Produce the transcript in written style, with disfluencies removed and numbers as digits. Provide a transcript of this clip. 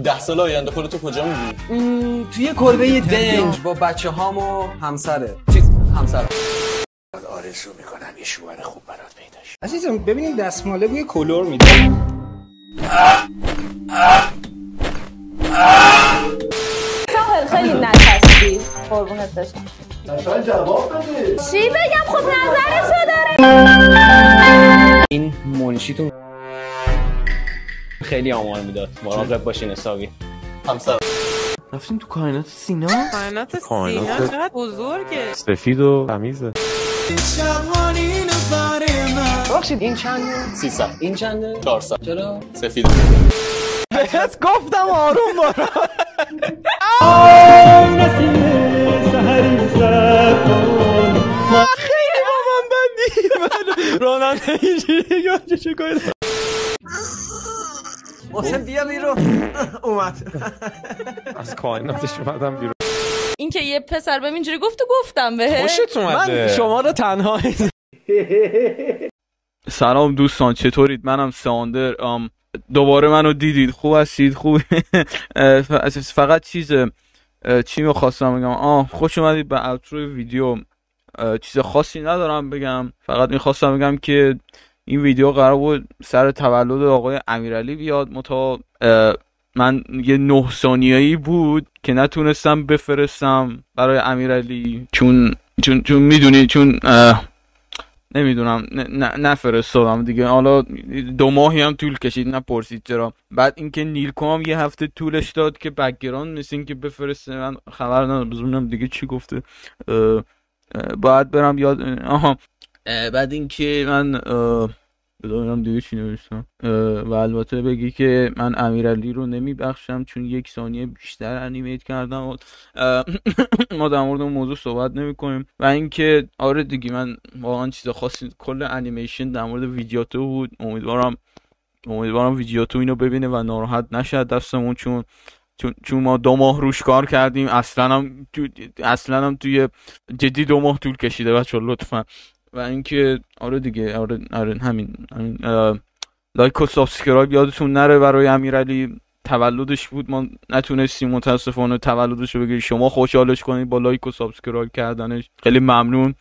10 سال آینده خودتو کجا می‌بینی؟ توی کلبه دنج با بچه‌هام و همسرم. آرزو میکنم یه شوهر خوب برات پیدا شه. عزیزم ببینیم دستماله بوی کلور میده. ساحل خیلی نچسبی قربونت بشم. اصلا جواب بده. چی بگم؟ خب نظرشو داره. این منشیتون خیلی آمار میداد. مراقب باشین حسابی. همسر رفتیم تو کائنات سینا. کائنات سینا چقدر بزرگه. سفید و تمیزه. ببخشید این چنده؟ 300 این چنده؟ 400 چرا؟ سفید بهت گفتم آروم برو. خیلی با من بدی. راننده اینجوری یادشو کنید. محسن بیا بیرون. اومد. از کائناتش اومدم بیرون. این که یه پسر بهم اینجوری گفتم بهت. خوشت اومده. من شما رو تنها سلام دوستان، چطورید؟ منم ساندر. دوباره منو دیدید، خوب هستید؟ خوب. فقط چی میخواستم بگم؟ خوش اومدید به اوترو ویدیو. چیز خاصی ندارم بگم، فقط میخواستم بگم که این ویدیو قرار بود سر تولد آقای امیرعلی بیاد، من یه 9 ثانیه‌ای بود که نتونستم بفرستم برای امیرعلی چون میدونی، چون نمیدونم نفرستادم دیگه. حالا 2 ماهی هم طول کشید، نپرسید چرا. بعد اینکه نیلکو هم یه هفته طولش داد که بک‌گراند مثل این که بفرسته، من خبر ندارم دیگه چی گفته. باید برم یاد. بعد اینکه من بدونم دیگه چی نوشتم. و البته بگی که من امیرعلی رو نمیبخشم چون 1 ثانیه بیشتر انیمیت کردم. ما در مورد اون موضوع صحبت نمی کنیم. و اینکه آره دیگه، من واقعا چیز خاصی، کل انیمیشن در مورد ویدیوتو بود. امیدوارم ویدیوتو اینو ببینه و ناراحت نشه دستمون، چون ما 2 ماه روش کار کردیم. اصلا هم توی جدی 2 ماه طول کشیده بچه‌ها، لطفا. و اینکه آره دیگه، آره همین لایک و سابسکرایب یادتون نره برای امیرعلی. تولدش بود، ما نتونستیم متاسفانه تولدش رو بگیریم. شما خوشحالش کنید با لایک و سابسکرایب کردنش. خیلی ممنون.